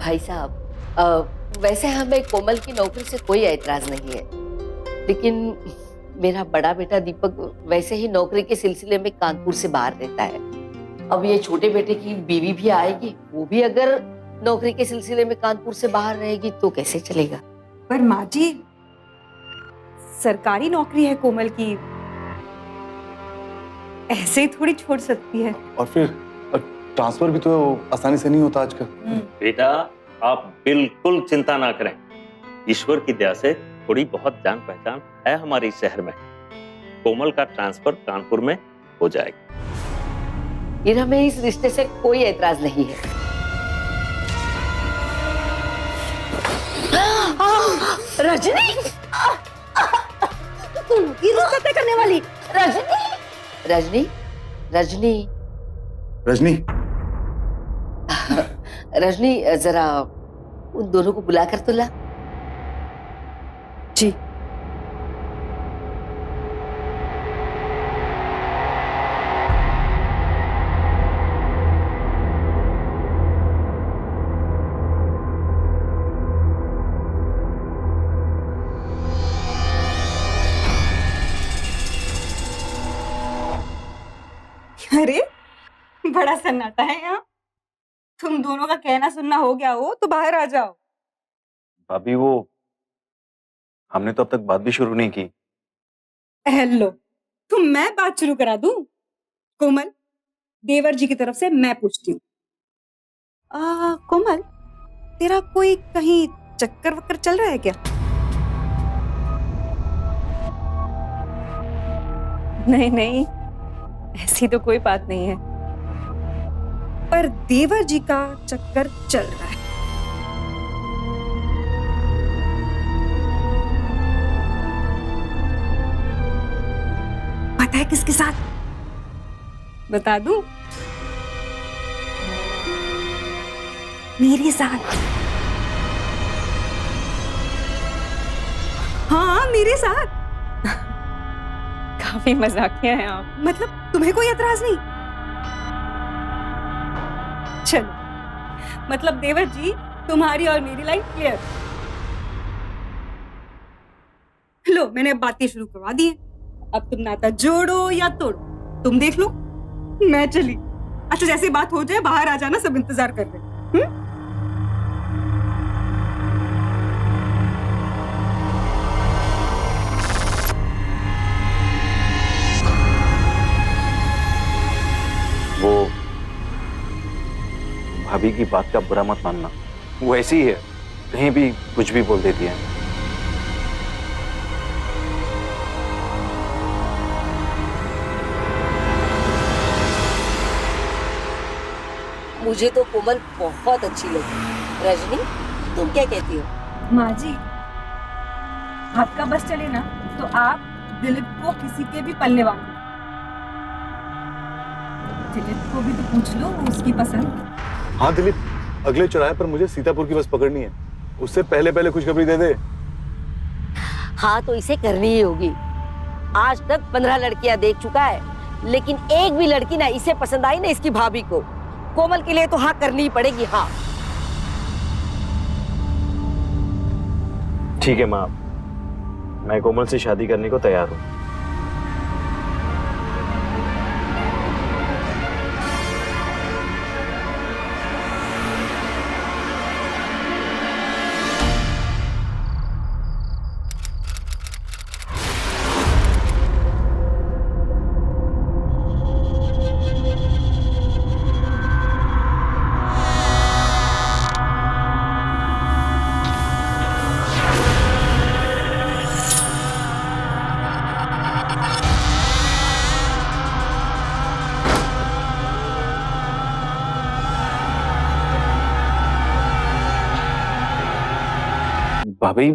भाई साहब, वैसे हमें कोमल की नौकरी से कोई ऐतराज नहीं है, लेकिन मेरा बड़ा बेटा दीपक वैसे ही नौकरी के सिलसिले में कानपुर से बाहर रहता है। अब ये छोटे बेटे की बीवी भी आएगी, वो भी अगर नौकरी के सिलसिले में कानपुर से बाहर रहेगी तो कैसे चलेगा? पर माँ जी, सरकारी नौकरी है कोमल की, ऐसे ही थोड़ी छोड़ सकती है। और फिर ट्रांसफर भी तो आसानी से नहीं होता आजकल। बेटा आप बिल्कुल चिंता ना करें, ईश्वर की दया से थोड़ी बहुत जान पहचान है हमारे शहर में। कोमल का ट्रांसफर कानपुर में हो जाएगा। फिर हमें इस रिश्ते से कोई ऐतराज नहीं है। रजनी, तुम ये रिश्ता तय करने वाली? रजनी, रजनी, रजनी, रजनी, रजनी, जरा उन दोनों को बुला कर तो ला। जी। अरे बड़ा सन्नाटा है यहाँ। तुम दोनों का कहना सुनना हो गया हो तो बाहर आ जाओ। भाभी वो हमने तो अब तक बात भी शुरू नहीं की। हेलो, तुम मैं बात शुरू करा दूं? कोमल, देवर जी की तरफ से मैं पूछती हूँ। कोमल, तेरा कोई कहीं चक्कर वक्कर चल रहा है क्या? नहीं नहीं, ऐसी तो कोई बात नहीं है, पर देवर जी का चक्कर चल रहा है। पता है किसके साथ? बता दूं? मेरे साथ। हाँ, मेरे साथ। काफी मजाकिया हैं आप। मतलब तुम्हें कोई एतराज नहीं? चलो, मतलब देवर जी, तुम्हारी और मेरी लाइन क्लियर। लो, मैंने अब बातें शुरू करवा दी हैं। अब तुम नाता जोड़ो या तोड़ो, तुम देख लो। मैं चली। अच्छा, जैसे बात हो जाए बाहर आ जाना, सब इंतजार कर रहे हैं। वो भाभी की बात का बुरा मत मानना, वो ऐसी ही है, कहीं भी कुछ भी बोल देती है। मुझे तो कोमल बहुत अच्छी लगी। रजनी, तुम क्या कहती हो? माँ जी, आपका बस चले ना तो आप दिलीप को किसी के भी पल्ले वाले। दिलीप को भी तो पूछ लो, उसकी पसंद। हाँ दिलीप, अगले चौराहे पर मुझे सीतापुर की बस पकड़नी है, उससे पहले पहले खुशखबरी दे दे। हाँ, तो इसे करनी ही होगी। आज तक 15 लड़कियां देख चुका है, लेकिन एक भी लड़की ना इसे पसंद आई ना इसकी भाभी को। कोमल के लिए तो हाँ करनी ही पड़ेगी। हाँ ठीक है माँ, मैं कोमल से शादी करने को तैयार हूँ। भाभी,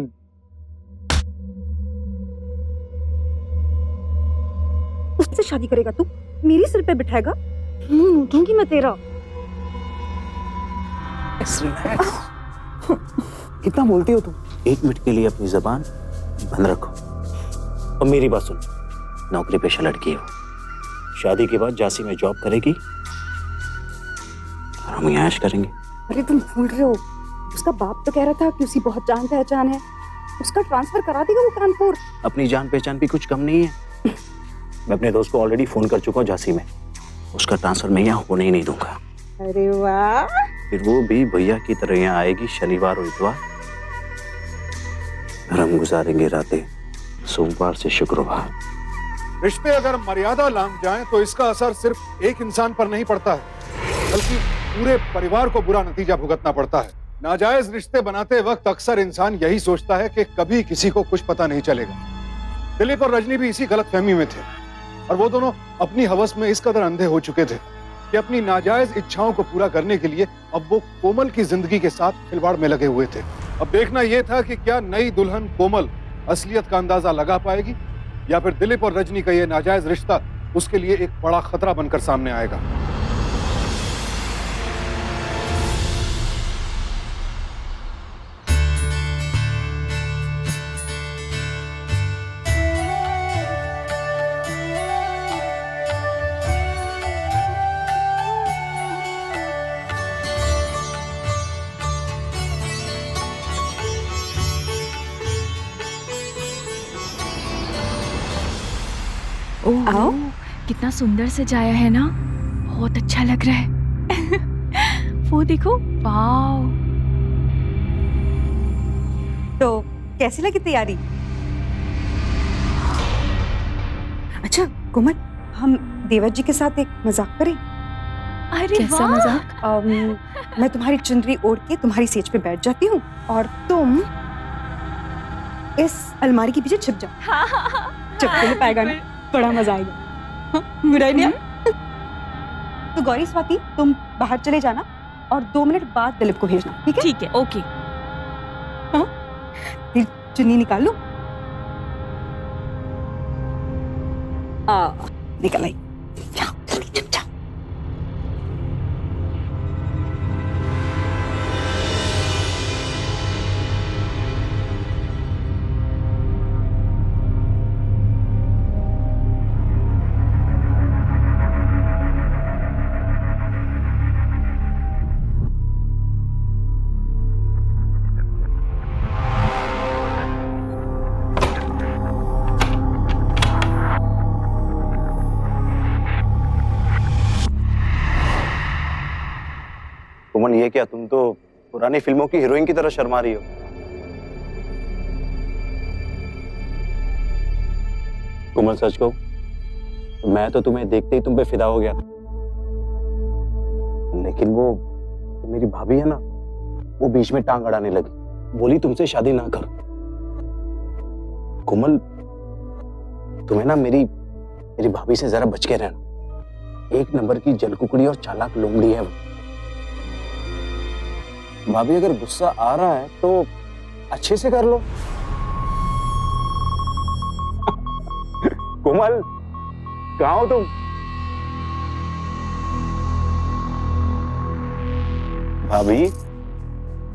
उससे शादी करेगा तू? मेरी सिर पे बिठाएगा? उठूंगी मैं तेरा। कितना बोलती हो तुम? 1 मिनट के लिए अपनी जबान बंद रखो और मेरी बात सुनो। नौकरी पेशा लड़की है वो, शादी के बाद झांसी में जॉब करेगी और हम यहाँ ऐश करेंगे। अरे तुम भूल रहे हो, उसका बाप तो कह रहा था कि उसकी बहुत जान पहचान है, उसका ट्रांसफर करा देगा वो कानपुर। अपनी जान पहचान भी कुछ कम नहीं है। मैं अपने दोस्त को ऑलरेडी फोन कर चुका हूँ झांसी में, उसका ट्रांसफर मैं यहाँ होने ही नहीं दूंगा। अरे वाह, फिर वो भी भैया की तरह यहाँ आएगी शनिवार और इतवार, और हम गुजारेंगे रातें सोमवार से शुक्रवार। रिश्ते अगर मर्यादा लांघ जाएं तो इसका असर सिर्फ एक इंसान पर नहीं पड़ता है, बल्कि पूरे परिवार को बुरा नतीजा भुगतना पड़ता है। नाजायज रिश्ते बनाते वक्त अक्सर इंसान यही सोचता है कि कभी किसी को कुछ पता नहीं चलेगा। दिलीप और रजनी भी इसी गलतफहमी में थे, और वो दोनों अपनी हवस में इस कदर अंधे हो चुके थे कि अपनी नाजायज इच्छाओं को पूरा करने के लिए अब वो कोमल की जिंदगी के साथ खिलवाड़ में लगे हुए थे। अब देखना यह था कि क्या नई दुल्हन कोमल असलियत का अंदाजा लगा पाएगी, या फिर दिलीप और रजनी का यह नाजायज रिश्ता उसके लिए एक बड़ा खतरा बनकर सामने आएगा। ओह, आओ। कितना सुंदर सजाया है ना, बहुत अच्छा लग रहा है। वो देखो, वाव। तो कैसी लगी तैयारी? अच्छा कोमल, हम देवर जी के साथ एक मजाक करें? अरे कैसा वाह। मजाक? मैं तुम्हारी चुनरी ओढ़ के तुम्हारी सेज पे बैठ जाती हूँ और तुम इस अलमारी के पीछे छिप जाओ। हाँ, हाँ, हाँ। चुपके में पाएगा ना, बड़ा मजा आएगा। बुरा नहीं? तो गौरी स्वाति, तुम बाहर चले जाना और 2 मिनट बाद दिलीप को भेजना, ठीक है? ठीक है, ओके। फिर चुन्नी निकाल लो। निकल आई। जाओ जल्दी, चुप जाओ। कोमल, ये क्या, तुम तो पुरानी फिल्मों की हीरोइन की तरह शर्मा रही हो। कोमल, सच कहूं, मैं तो तुम्हें देखते ही तुम पे फिदा हो गया था, लेकिन वो मेरी भाभी है ना, वो बीच में टांग अड़ाने लगी, बोली तुमसे शादी ना कर। कोमल, तुम्हें ना मेरी भाभी से जरा बच के रहना। 1 नंबर की जलकुकड़ी और चालाक लोमड़ी है वो। भाभी, अगर गुस्सा आ रहा है तो अच्छे से कर लो। कोमल, कहाँ हो तुम? भाभी,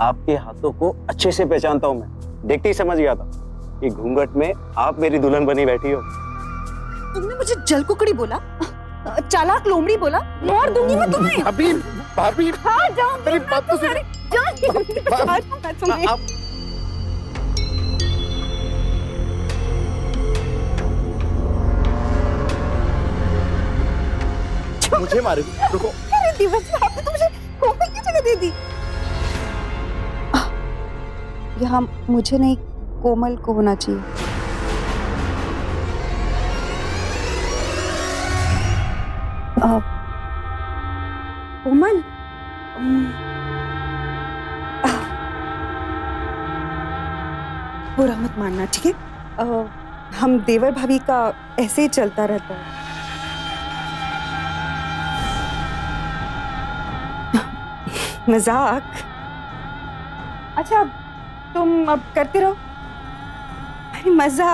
आपके हाथों को अच्छे से पहचानता हूं मैं, देखते ही समझ गया था कि घूंघट में आप मेरी दुल्हन बनी बैठी हो। तुमने मुझे जलकुकड़ी बोला, चालाक लोमड़ी बोला, मार दूंगी मैं तुम्हें। अभी भाभी, हाँ, जाओ, मेरी बात तो सुनो। मुझे मारेगी, रुको। अरे दिवस, आपने तो मुझे कोमल की जगह दे दी। यहाँ मुझे नहीं, कोमल को होना चाहिए। कोमल, बुरा मत मानना, ठीक है? हम देवर भाभी का ऐसे ही चलता रहता है। मजाक। अच्छा, तुम अब करते रहो। अरे मजा।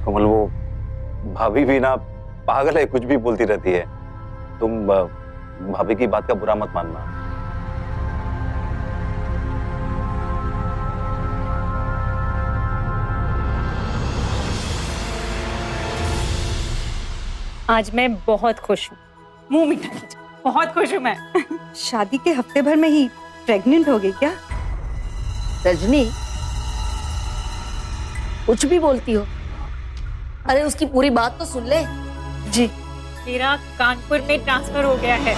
कमल, वो भाभी भी ना पागल है, कुछ भी बोलती रहती है। तुम भाभी की बात का बुरा मत मानना। आज मैं बहुत खुश हूँ। मुंह मीठा कीजिए, बहुत खुश हूँ मैं। शादी के हफ्ते भर में ही प्रेग्नेंट हो गई क्या? रजनी, कुछ भी बोलती हो। अरे उसकी पूरी बात तो सुन ले। जी, मेरा कानपुर में ट्रांसफर हो गया है।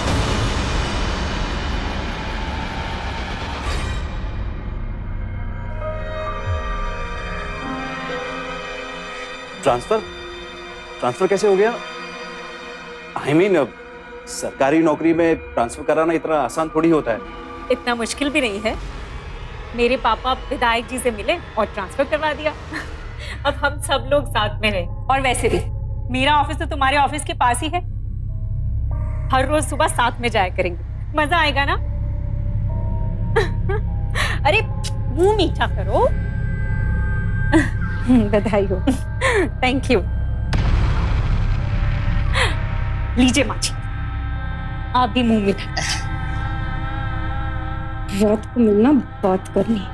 ट्रांसफर? ट्रांसफर कैसे हो गया? आई मीन, सरकारी नौकरी में ट्रांसफर कराना इतना आसान थोड़ी होता है। इतना मुश्किल भी नहीं है। मेरे पापा विधायक जी से मिले और ट्रांसफर करवा दिया। अब हम सब लोग साथ में हैं। और वैसे भी मेरा ऑफिस तो तुम्हारे ऑफिस के पास ही है। हर रोज सुबह साथ में जाया करेंगे, मजा आएगा ना? अरे मुंह मीठा करो। बधाई हो। Thank you. लीजिए माँ जी, आप भी मुंह मीठा। रात को मिलना, बात करनी।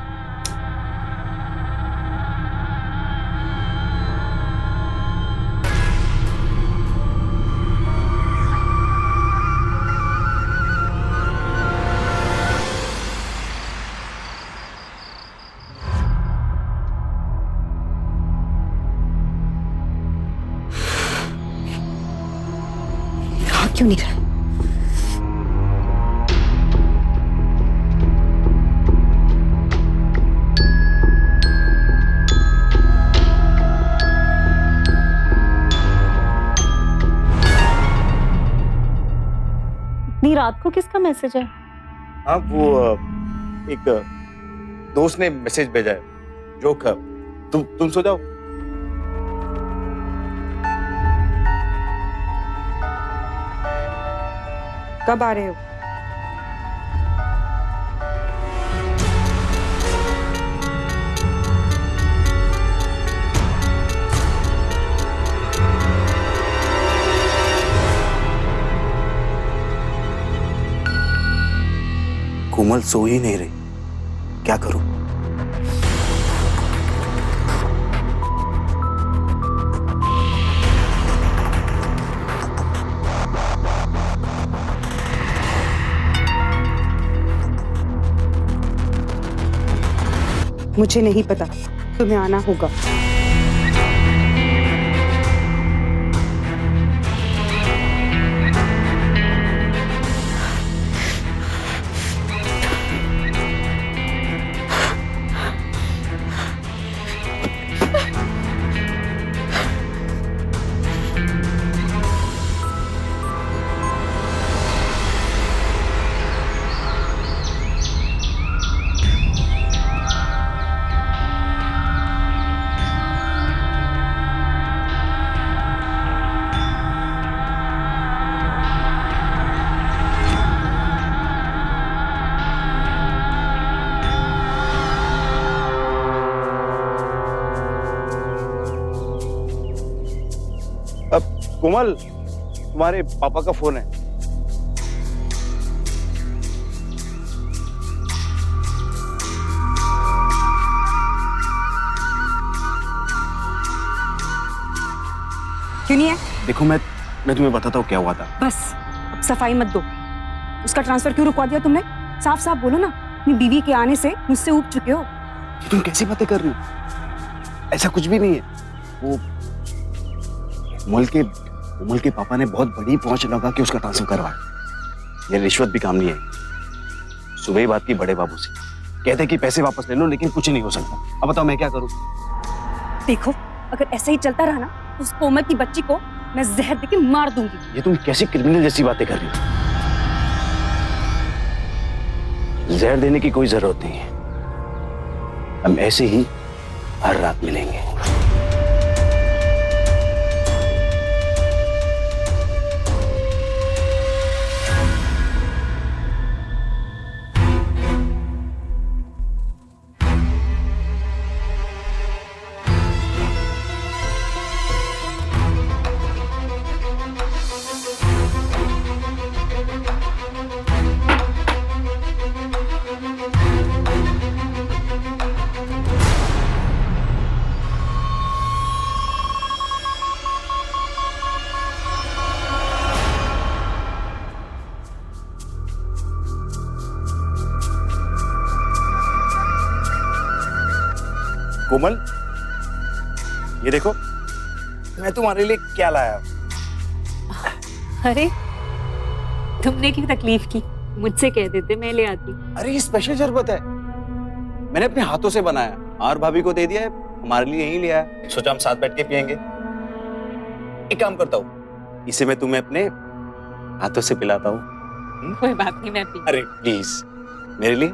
क्यों नहीं रहा? इतनी रात को किसका मैसेज है? हाँ, वो एक दोस्त ने मैसेज भेजा है। जोक, तुम सो जाओ। कब आ रहे हो? कोमल सो ही नहीं रही, क्या करूं? मुझे नहीं पता, तुम्हें आना होगा। कोमल, तुम्हारे पापा का फोन है। क्यों नहीं है? देखो, मैं तुम्हें बताता हूँ क्या हुआ था। बस अब सफाई मत दो। उसका ट्रांसफर क्यों रुकवा दिया तुमने? साफ साफ बोलो ना। अपनी बीवी के आने से मुझसे ऊब चुके हो। तुम कैसी बातें कर रही हो? ऐसा कुछ भी नहीं है। वो कोमल के पापा ने बहुत बड़ी पहुंच लगा कि उसका ट्रांसफर करवाया। ये रिश्वत भी काम नहीं आई। सुबह ही बात की बड़े बाबू से, कहते कि पैसे वापस ले लो, लेकिन कुछ नहीं हो सकता। अब बताओ मैं क्या करूं? देखो, अगर ऐसा ही चलता रहा ना, तो उस कोमल की बच्ची को मैं जहर देके मार दूंगी। ये तुम कैसी क्रिमिनल जैसी बातें कर रही हो? जहर देने की कोई जरूरत नहीं है। हम ऐसे ही हर रात मिलेंगे। कोमल, ये देखो मैं तुम्हारे लिए क्या लाया हूं। अरे तुमने क्यों तकलीफ की, मुझसे कह देते मैं ले आती। अरे ये स्पेशल शरबत है, मैंने अपने हाथों से बनाया और भाभी को दे दिया है, हमारे लिए यही लिया है। सोचा हम साथ बैठ के पियेंगे। एक काम करता हूँ, इसे मैं तुम्हें अपने हाथों से पिलाता हूँ। कोई बात नहीं, मैं पी। अरे प्लीज मेरे लिए।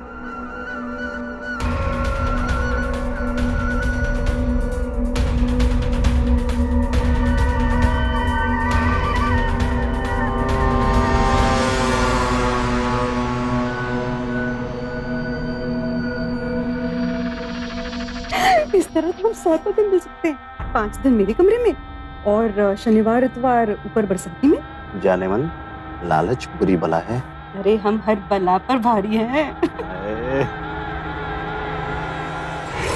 इस तरह तो हम 100 दिन मिल सकते हैं। 5 दिन मेरे कमरे में और शनिवार इतवार ऊपर बरसाती में। जाने मन, लालच बुरी बला है। अरे हम हर बला पर भारी हैं।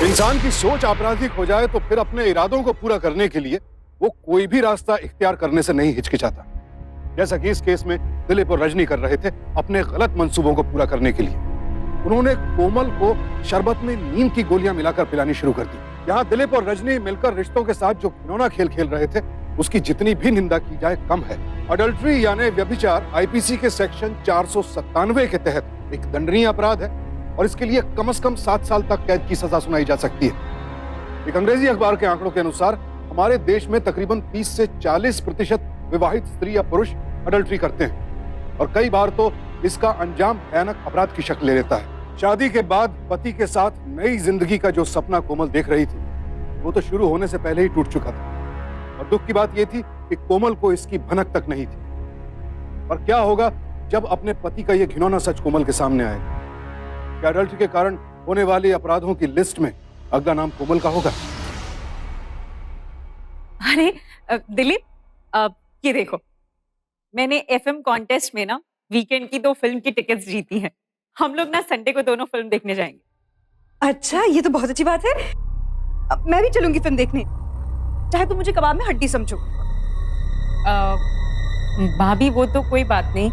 इंसान की सोच आपराधिक हो जाए तो फिर अपने इरादों को पूरा करने के लिए वो कोई भी रास्ता इख्तियार करने से नहीं हिचकिचाता। जैसा कि इस केस में दिलीप और रजनी कर रहे थे अपने गलत मंसूबों को पूरा करने के लिए। उन्होंने कोमल को शरबत में नींद की गोलियां मिलाकर पिलानी शुरू कर दी। यहाँ दिलीप और रजनी मिलकर रिश्तों के साथ जो घिनौना खेल खेल रहे थे उसकी जितनी भी निंदा की जाए कम है। अडल्ट्री यानी व्यभिचार आईपीसी के सेक्शन 497 के तहत एक दंडनीय अपराध है और इसके लिए कम से कम 7 साल तक कैद की सजा सुनाई जा सकती है। एक अंग्रेजी अखबार के आंकड़ों के अनुसार हमारे देश में तकरीबन 30 से 40% विवाहित स्त्री या पुरुष अडल्ट्री करते हैं और कई बार तो इसका अंजाम भयानक अपराध की शक्ल ले लेता है। शादी के बाद पति के साथ नई जिंदगी का जो सपना कोमल देख रही थी वो तो शुरू होने से पहले ही टूट चुका था और दुख की बात यह थी कि कोमल को इसकी भनक तक नहीं थी। पर क्या होगा जब अपने पति का यह घिनौना सच कोमल के सामने आएगा? क्या अडल्ट्री के कारण होने वाले अपराधों की लिस्ट में अगला नाम कोमल का होगा? अरे दिलीप, ये देखो, मैंने एफएम कॉन्टेस्ट में ना वीकेंड की 2 फिल्म की टिकट्स जीती हैं। हम लोग ना संडे को दोनों फिल्म देखने जाएंगे। अच्छा, ये तो बहुत अच्छी बात है। अब मैं भी चलूंगी फिल्म देखने, चाहे तुम मुझे कबाब में हड्डी समझो। भाभी वो तो कोई बात नहीं,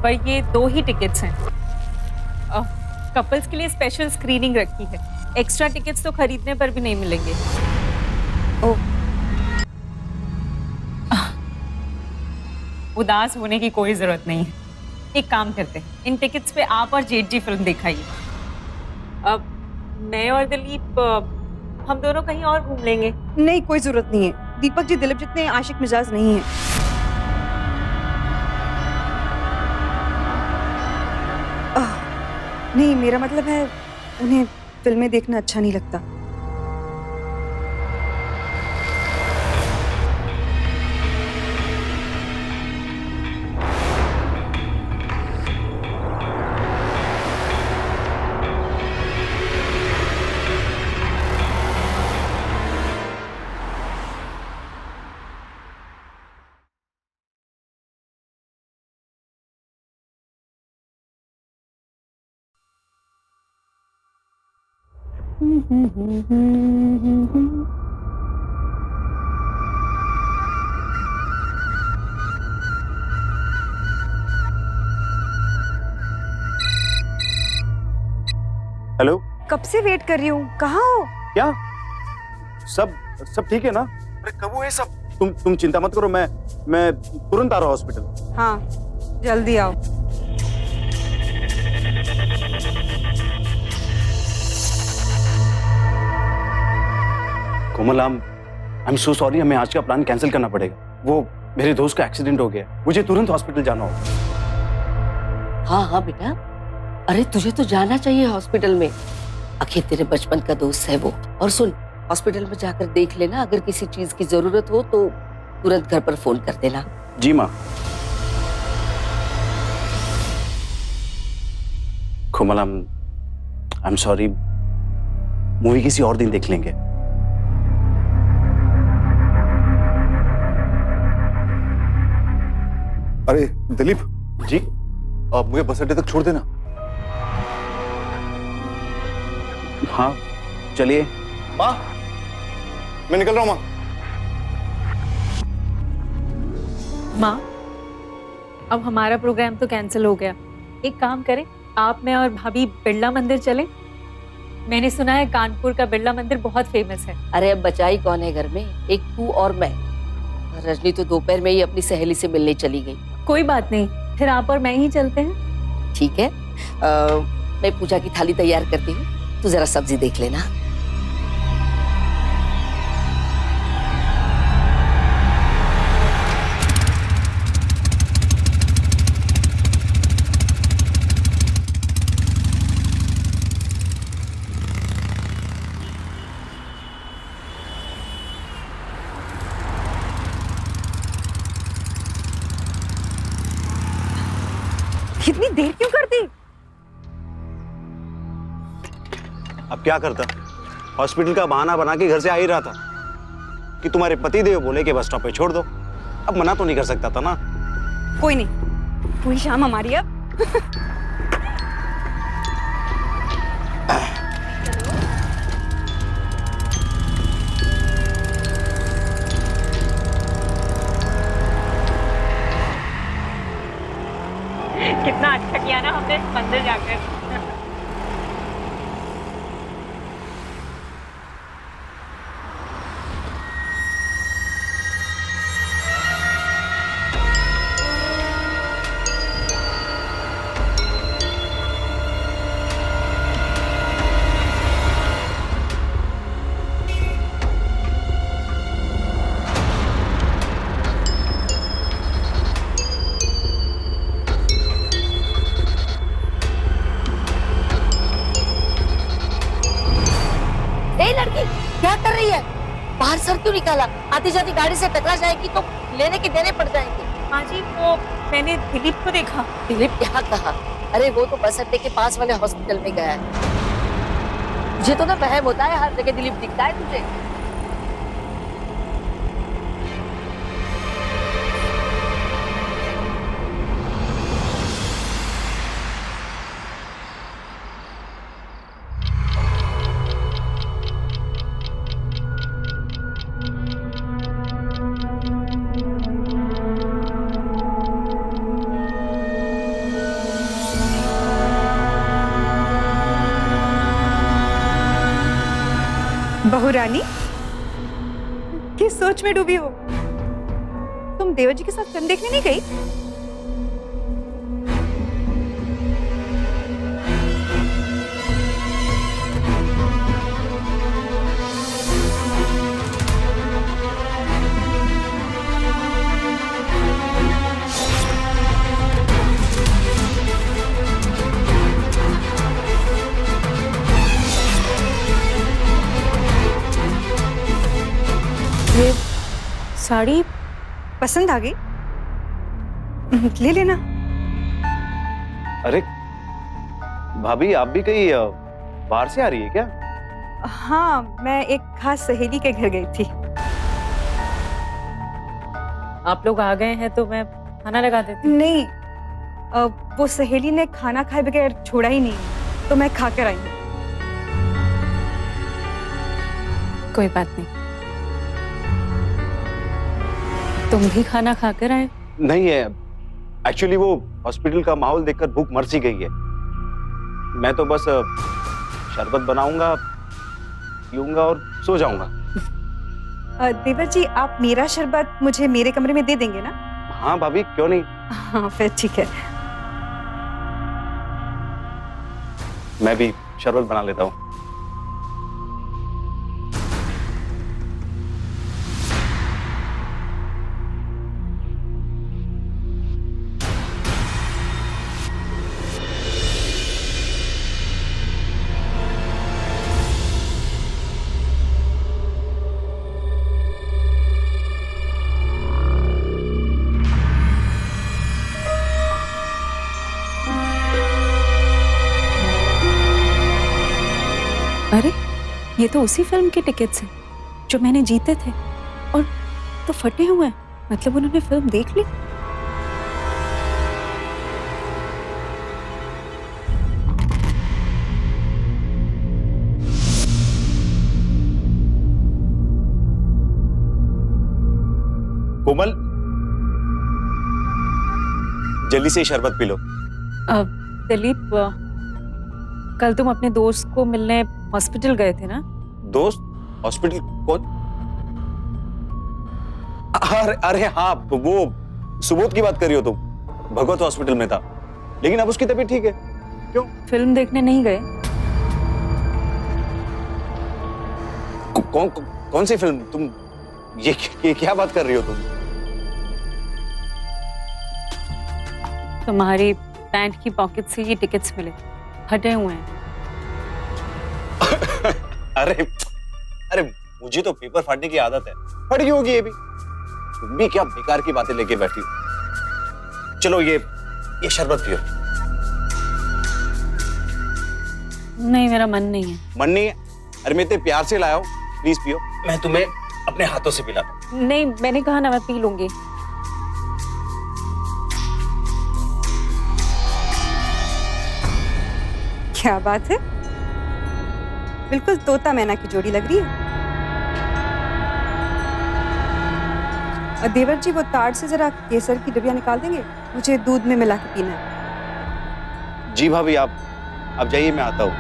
पर ये 2 ही टिकट्स हैं। कपल्स के लिए स्पेशल स्क्रीनिंग रखी है, एक्स्ट्रा टिकट्स तो खरीदने पर भी नहीं मिलेंगे। ओह, उदास होने की कोई जरूरत नहीं है। एक काम करते हैं, इन टिकट्स पे आप और जेठ जी फिल्म दिखाइए। अब मैं और दिलीप हम दोनों कहीं और घूम लेंगे। नहीं, कोई जरूरत नहीं है। दीपक जी दिलीप जितने आशिक मिजाज नहीं है। नहीं, मेरा मतलब है उन्हें फिल्में देखना अच्छा नहीं लगता। हेलो, कब से वेट कर रही हूँ, कहाँ हो? क्या सब ठीक है ना? अरे कब हुआ ये सब? तुम चिंता मत करो, मैं तुरंत आ रहा हूँ हॉस्पिटल। हाँ, जल्दी आओ। कोमल, आई एम सो सॉरी, हमें आज का प्लान कैंसिल करना पड़ेगा। वो मेरे दोस्त का एक्सीडेंट हो गया, मुझे तुरंत हॉस्पिटल जाना होगा। हाँ हाँ बेटा, अरे तुझे तो जाना चाहिए हॉस्पिटल में, आखिर तेरे बचपन का दोस्त है वो। और सुन, हॉस्पिटल में जाकर देख लेना, अगर किसी चीज की जरूरत हो तो तुरंत घर पर फोन कर देना। जी माँ। कोमल, आई एम सॉरी, मूवी किसी और दिन देख लेंगे। अरे दिलीप जी, आप मुझे बस अड्डे तक छोड़ देना। हाँ चलिए। माँ, मैं निकल रहा हूँ। माँ, अब हमारा प्रोग्राम तो कैंसिल हो गया। एक काम करें, आप, मैं और भाभी बिरला मंदिर चलें। मैंने सुना है कानपुर का बिरला मंदिर बहुत फेमस है। अरे अब बचाई कौन है घर में, एक तू और मैं। रजनी तो दोपहर में ही अपनी सहेली से मिलने चली गई। कोई बात नहीं, फिर आप और मैं ही चलते हैं। ठीक है, मैं पूजा की थाली तैयार करती हूँ, तू जरा सब्जी देख लेना। इतनी देर क्यों कर दी? अब क्या करता, हॉस्पिटल का बहाना बना के घर से आ ही रहा था कि तुम्हारे पति देव बोले कि बस स्टॉप पे छोड़ दो। अब मना तो नहीं कर सकता था ना। कोई नहीं, पूरी शाम हमारी अब। कितना अच्छा किया ना हमने मंदिर जाकर। ए लड़की, क्या कर रही है? बाहर सर क्यों निकाला? आती जाती गाड़ी से टकरा जाएगी तो लेने के देने पड़ जाएंगे। हाँ जी, वो मैंने दिलीप को देखा। दिलीप क्या कहा? अरे वो तो बस अड्डे के पास वाले हॉस्पिटल में गया है। मुझे तो ना वहम होता है, हर जगह दिलीप दिखता है तुझे। बहू रानी, किस सोच में डूबी हो? तुम देवर जी के साथ फिल्म देखने नहीं गई? ये साड़ी पसंद आ गई? ले लेना। अरे भाभी, आप भी कहीं बाहर से आ रही है क्या? हाँ, मैं एक खास सहेली के घर गई थी। आप लोग आ गए हैं तो मैं खाना लगा देती हूँ। नहीं, वो सहेली ने खाना खाए बगैर छोड़ा ही नहीं, तो मैं खा कर आई हूँ। कोई बात नहीं, तुम भी खाना खाकर आए? नहीं है, एक्चुअली वो हॉस्पिटल का माहौल देखकर भूख मर सी गई है। मैं तो बस शरबत बनाऊंगा, पीऊंगा और सो जाऊंगा। देवर जी, आप मेरा शरबत मुझे मेरे कमरे में दे देंगे ना? हाँ भाभी, क्यों नहीं। हाँ, फिर ठीक है। मैं भी शरबत बना लेता हूँ। अरे, ये तो उसी फिल्म के टिकट्स हैं जो मैंने जीते थे, और तो फटे हुए हैं। मतलब उन्होंने फिल्म देख ली। कोमल, जल्दी से शरबत पी लो। दिलीप, कल तुम अपने दोस्त को मिलने हॉस्पिटल गए थे ना? दोस्त? हॉस्पिटल? कौन? अरे हाँ, वो सुबोध की बात कर रही हो तुम। भगवत हॉस्पिटल में था, लेकिन अब उसकी तबीयत ठीक है। क्यों? फिल्म देखने नहीं गए? कौन सी फिल्म? तुम ये क्या बात कर रही हो तुम? तुम्हारी पैंट की पॉकेट से ये टिकट्स मिले, फटे हुए हैं। अरे मुझे तो पेपर फाड़ने की आदत है, फट गई होगी ये भी। तुम भी क्या बेकार की बातें लेके बैठी हो। चलो ये शरबत पियो। नहीं, मेरा मन नहीं है। मन नहीं है? अरे मैं इतने प्यार से लाया हूं, प्लीज पियो। मैं तुम्हें अपने हाथों से पिलाता हूं। नहीं, मैंने कहा ना, मैं पी लूंगी। क्या बात है, बिल्कुल तोता मैना की जोड़ी लग रही है। देवर जी, वो ताड़ से जरा केसर की डिबिया निकाल देंगे, मुझे दूध में मिला के पीना है। जी भाभी, आप जाइए, मैं आता हूं।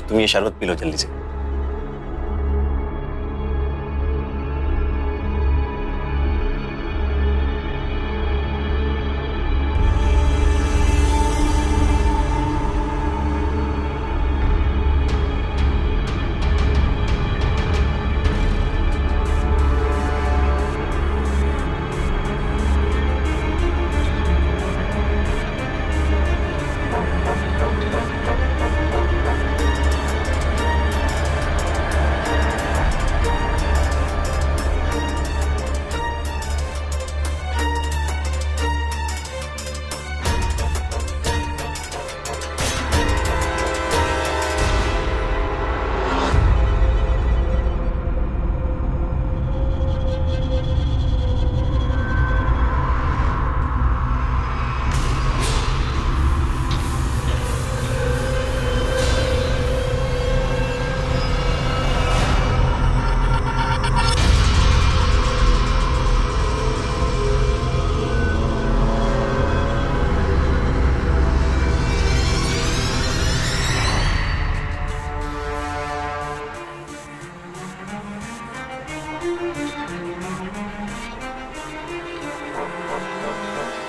तुम ये शरबत पी लो जल्दी से।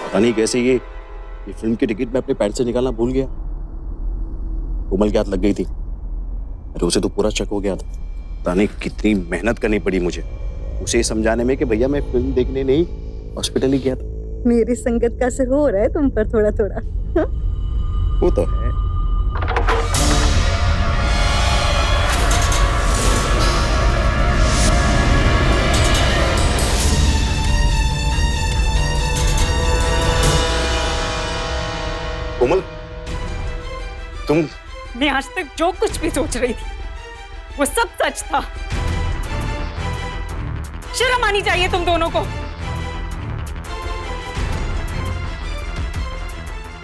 पता नहीं कैसे ये फिल्म की टिकट मैं अपने पैंट से निकालना भूल गया। कोमल के हाथ लग गई थी, अरे उसे तो पूरा शक हो गया था। पता नहीं कितनी मेहनत करनी पड़ी मुझे उसे समझाने में कि भैया मैं फिल्म देखने नहीं हॉस्पिटल ही गया था। मेरी संगत का असर हो रहा है तुम पर थोड़ा थोड़ा। वो तो है। कोमल, मैं आज तक जो कुछ भी सोच रही थी वो सब सच था। शर्म आनी चाहिए तुम दोनों को।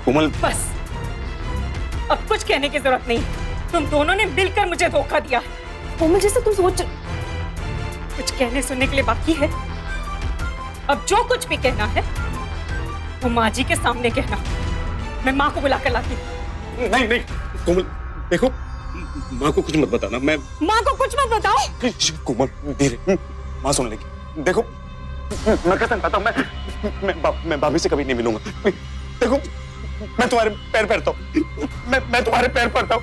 कोमल, बस अब कुछ कहने की जरूरत नहीं, तुम दोनों ने मिलकर मुझे धोखा दिया। कोमल, जैसे तुम सोच, कुछ कहने सुनने के लिए बाकी है? अब जो कुछ भी कहना है वो माँ जी के सामने कहना। मैं माँ को बुलाकर लाती हूँ। नहीं नहीं कोमल, देखो माँ को कुछ मत बताना। मैं माँ को कुछ मत बताओ। कोमल धीरे, माँ सुन लेगी। देखो मैं कसम खाता हूँ, मैं भाभी से कभी नहीं मिलूंगा। देखो मैं तुम्हारे पैर पड़ता हूँ, मैं तुम्हारे पैर पड़ता हूँ।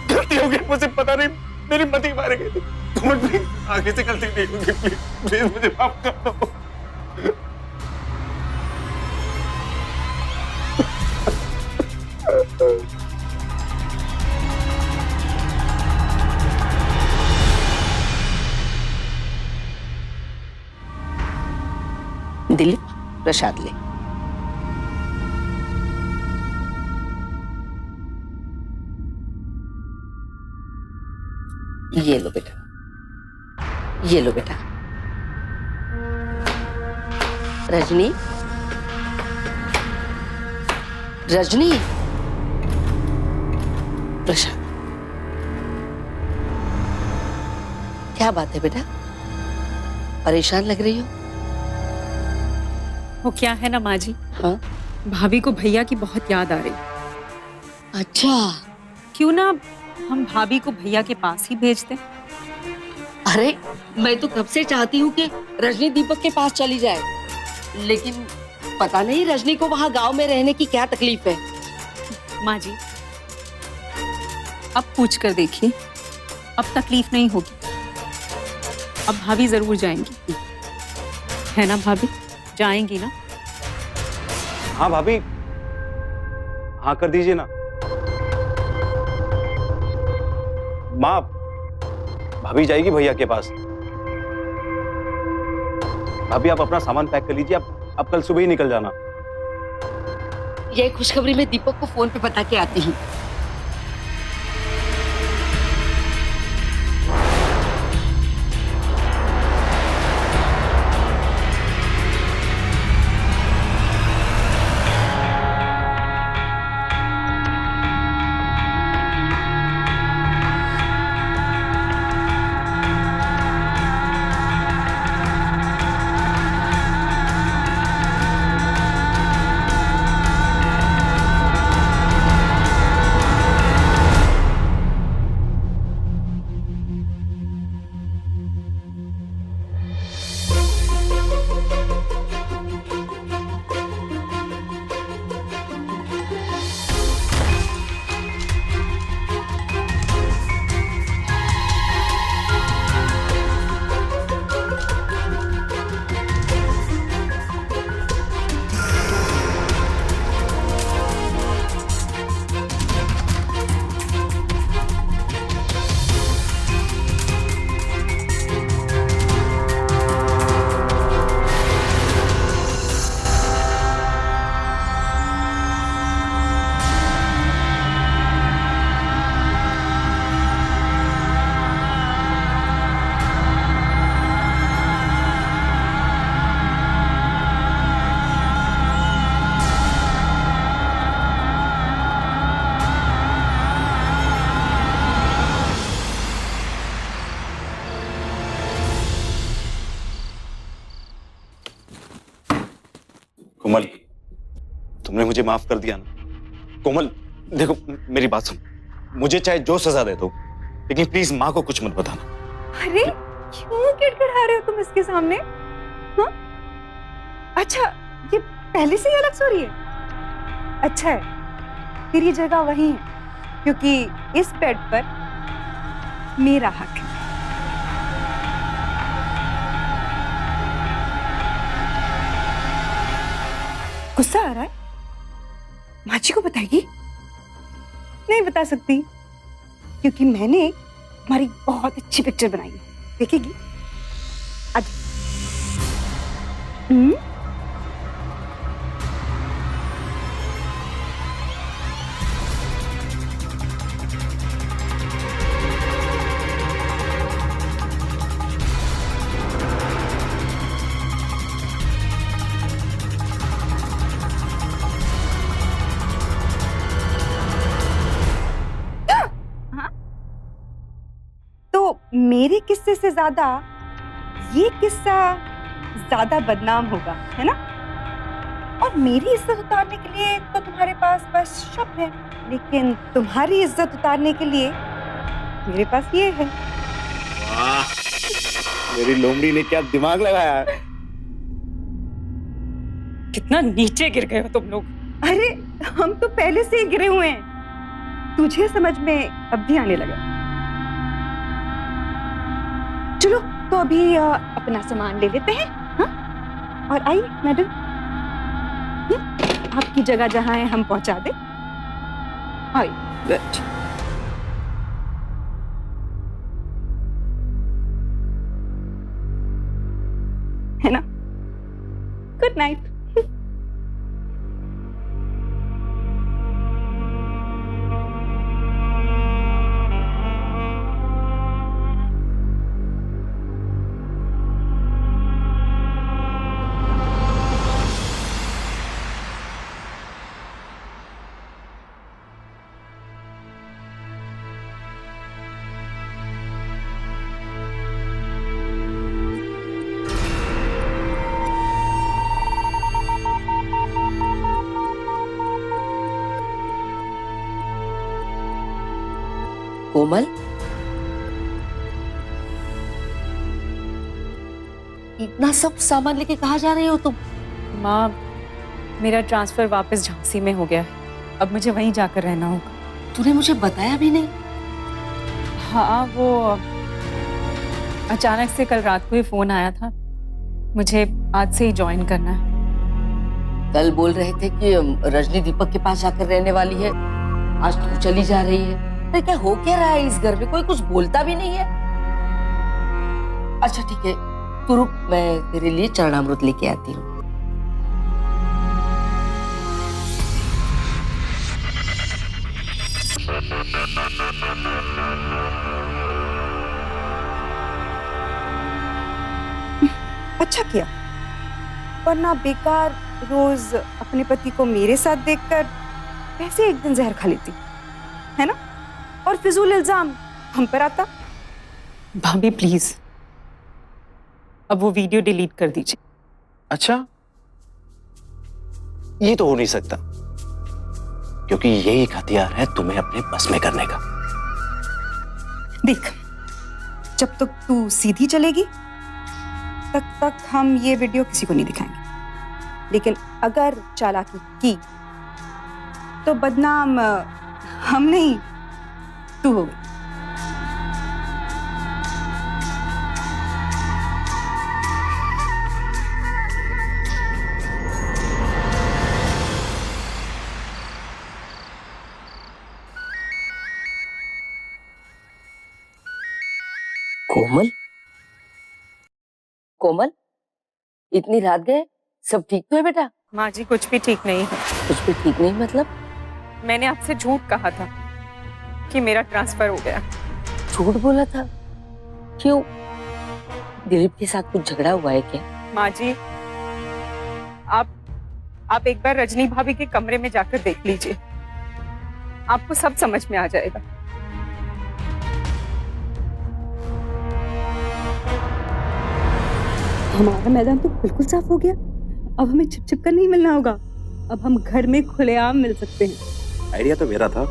गलती हो गई मुझे, पता नहीं मेरी मती मारे गई थी। कोमल प्लीज, आगे से गलती नहीं होगी, प्लीज मुझे माफ कर दो। दिलीप, प्रसाद ले। ये लो बेटा, ये लो बेटा। रजनी, रजनी, प्रसाद। क्या बात है बेटा, परेशान लग रही हो? वो क्या है ना माँ जी, हाँ? भाभी को भैया की बहुत याद आ रही। अच्छा। क्यों ना हम भाभी को भैया के पास ही भेज दें? अरे मैं तो कब से चाहती हूँ कि रजनी दीपक के पास चली जाए, लेकिन पता नहीं रजनी को वहाँ गांव में रहने की क्या तकलीफ है। माँ जी, अब पूछ कर देखिए, अब तकलीफ नहीं होगी। अब भाभी जरूर जाएंगी, है ना भाभी? जाएंगी ना? हाँ भाभी, हाँ कर दीजिए ना। माँ, भाभी जाएगी भैया के पास। भाभी आप अपना सामान पैक कर लीजिए, आप कल सुबह ही निकल जाना। ये खुशखबरी मैं दीपक को फोन पे बता के आती हूँ। कोमल, तुमने मुझे माफ कर दिया ना। कोमल देखो, मेरी बात सुन, मुझे चाहे जो सजा दे दो, लेकिन प्लीज माँ को कुछ मत बताना। अरे क्यों किड़किड़ा रहे हो तुम इसके सामने? हाँ? अच्छा, ये पहले से ही अलग सो रही है। अच्छा है, फिर ये जगह वही है, क्योंकि इस बेड पर मेरा हक है। गुस्सा आ रहा है? माँ जी को बताएगी? नहीं बता सकती, क्योंकि मैंने हमारी बहुत अच्छी पिक्चर बनाई है, देखेगी आज। मेरे किस्से से ज्यादा ये किस्सा ज्यादा बदनाम होगा, है ना? और मेरी इज्जत उतारने के लिए तो तुम्हारे पास बस शब्द है, लेकिन तुम्हारी इज्जत उतारने के लिए मेरे पास ये है। वाह, मेरी लोमड़ी ने क्या दिमाग लगाया। कितना नीचे गिर गए हो तुम लोग। अरे हम तो पहले से ही गिरे हुए हैं, तुझे समझ में अब भी आने लगा। चलो तो अभी अपना सामान ले लेते हैं, हाँ? और आइए मैडम, आपकी जगह जहां है हम पहुंचा दे। आइए बैठ। है ना? Good night. कोमल, इतना सब सामान लेके कहाँ जा रही हो तुम? माँ, मेरा ट्रांसफर वापस झांसी में हो गया है। अब मुझे वहीं जाकर रहना होगा। तूने मुझे बताया भी नहीं। हाँ, वो अचानक से कल रात को ही फोन आया था। मुझे आज से ही ज्वाइन करना है। कल बोल रहे थे कि रजनी दीपक के पास जाकर रहने वाली है, आज तू चली जा रही है। अरे क्या हो क्या रहा है इस घर में? कोई कुछ बोलता भी नहीं है। अच्छा ठीक है, तू रुक, मैं तेरे लिए चरणामृत लेके आती हूँ। अच्छा किया, वरना बेकार रोज अपने पति को मेरे साथ देखकर वैसे एक दिन जहर खा लेती, है ना? और फिजूल इल्जाम हम पर आता। भाभी प्लीज, अब वो वीडियो डिलीट कर दीजिए। अच्छा, ये तो हो नहीं सकता, क्योंकि यही एक हथियार है तुम्हें अपने बस में करने का। देख, जब तक तू सीधी चलेगी तब तक हम ये वीडियो किसी को नहीं दिखाएंगे, लेकिन अगर चालाकी की तो बदनाम हम नहीं, तू होगी। कोमल, कोमल, इतनी रात गए, सब ठीक तो है बेटा? माँ जी, कुछ भी ठीक नहीं है। कुछ भी ठीक नहीं मतलब? मैंने आपसे झूठ कहा था कि मेरा ट्रांसफर हो गया। झूठ बोला था? क्यों? दिलीप के साथ कुछ झगड़ा हुआ है क्या? माँ जी, आप एक बार रजनी भाभी के कमरे में जाकर देख लीजिए, आपको सब समझ में आ जाएगा। हमारा मैदान तो बिल्कुल साफ हो गया। अब हमें छिप छिप कर नहीं मिलना होगा। अब हम घर में खुलेआम मिल सकते हैं। आइडिया तो मेरा था।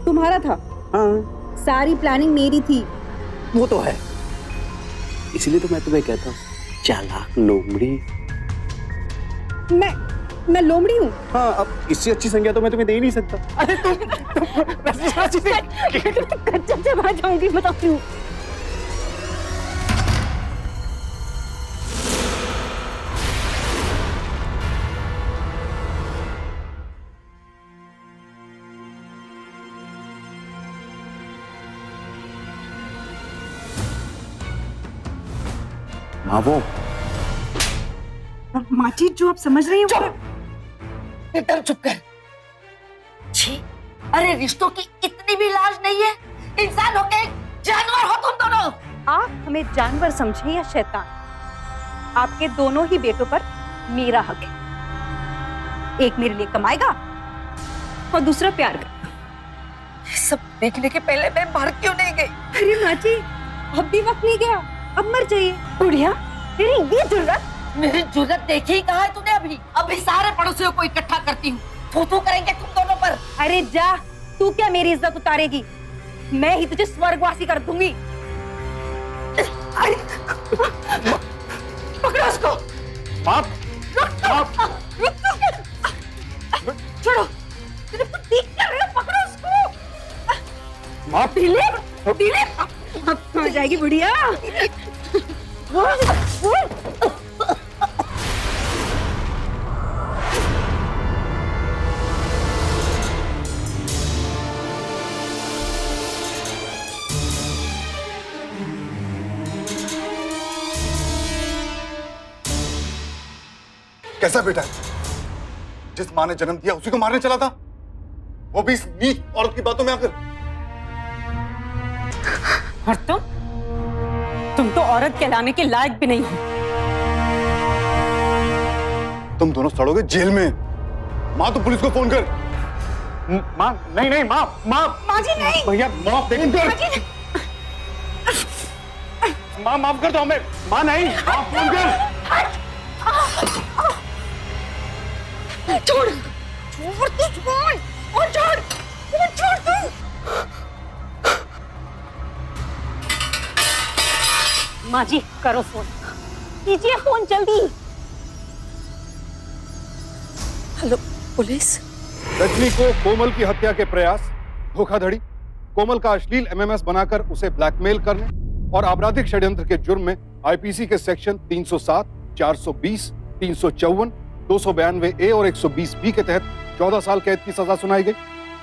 तुम्हारा था? हाँ, सारी प्लानिंग मेरी थी। वो तो है, इसीलिए तो मैं तुम्हें कहता हूँ, चालाक लोमड़ी। मैं लोमड़ी हूँ? हाँ, अब इससे अच्छी संज्ञा तो मैं तुम्हें दे ही नहीं सकता। अरे तुम कच्चा चबा जाऊंगी, बताती हूँ। हाँ, वो माची जो आप समझ रही हो। एकदम चुप कर। छी, अरे रिश्तों की इतनी भी लाज नहीं है? इंसान होके जानवर हो तुम दोनों। आप हमें जानवर समझे या शैतान, आपके दोनों ही बेटों पर मेरा हक है। एक मेरे लिए कमाएगा और दूसरा प्यार करेगा। सब देखने के पहले मैं मर क्यों नहीं गई? अरे माची, अब भी वक्त नहीं गया, अब मर जाइए। बुढ़िया, तेरी ये जुर्रत। मेरी जुर्रत देखी ही कहा है तूने अभी? अभी सारे पड़ोसियों को इकट्ठा करती हूँ, थू-थू करेंगे तुम दोनों पर। अरे जा, तू क्या मेरी इज्जत उतारेगी? मैं ही तुझे स्वर्गवासी कर दूंगी। पकड़ो उसको। बाप, छोड़ो, दिलीप को देख क्या रहे हो? पकड़ो उसको। बाप, दिलीप, अब हो जाएगी बुढ़िया। कैसा बेटा है? जिस माँ ने जन्म दिया उसी को मारने चला था, वो भी इस नीच औरत की बातों में आकर। और तुम तो औरत कहलाने के लायक भी नहीं हो। तुम दोनों सड़ोगे जेल में। माँ, तो पुलिस को फोन कर। माँ, नहीं, माँ जी नहीं। भैया, माफ फोन कर। माँ, माफ कर दो हमें। माँ नहीं, माफ फोन कर। छोड़ तू, छोड़ और छोड़ तू। माँ जी करो फोन, कीजिए फोन जल्दी। Hello police. रजनी को कोमल की हत्या के प्रयास, धोखाधड़ी, कोमल का अश्लील एमएमएस बनाकर उसे ब्लैकमेल करने और आपराधिक षड्यंत्र के जुर्म में आईपीसी के सेक्शन 307, 420, 354, 292 ए और 120 बी के तहत 14 साल कैद की सजा सुनाई गई।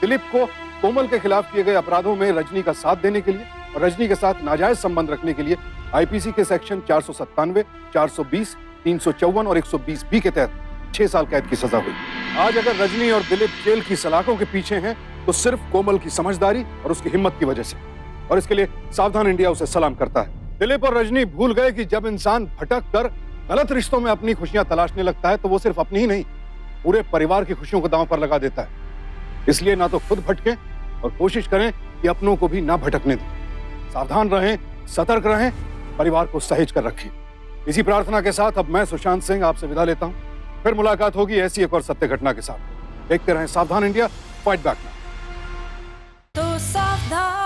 दिलीप को कोमल के खिलाफ किए गए अपराधों में रजनी का साथ देने के लिए और रजनी के साथ नाजायज संबंध रखने के लिए आईपीसी के सेक्शन 497, 420, 354 और 120 बी के तहत 6 साल कैद की सजा हुई। आज अगर रजनी और दिलीप जेल की सलाखों के पीछे हैं तो सिर्फ कोमल की समझदारी और उसकी हिम्मत की वजह से, और इसके लिए सावधान इंडिया उसे सलाम करता है। दिलीप और रजनी भूल गए कि जब इंसान भटक कर गलत रिश्तों में अपनी खुशियां तलाशने लगता है तो वो सिर्फ अपनी ही नहीं, पूरे परिवार की खुशियों को दांव पर लगा देता है। इसलिए ना तो खुद भटकें और कोशिश करें कि अपनों को भी ना भटकने दें। सावधान रहें, सतर्क रहें, परिवार को सहेज कर रखें। इसी प्रार्थना के साथ अब मैं सुशांत सिंह आपसे विदा लेता हूं। फिर मुलाकात होगी ऐसी एक और सत्य घटना के साथ। देखते रहें सावधान इंडिया, फाइट बैक नाउ। तो सावधान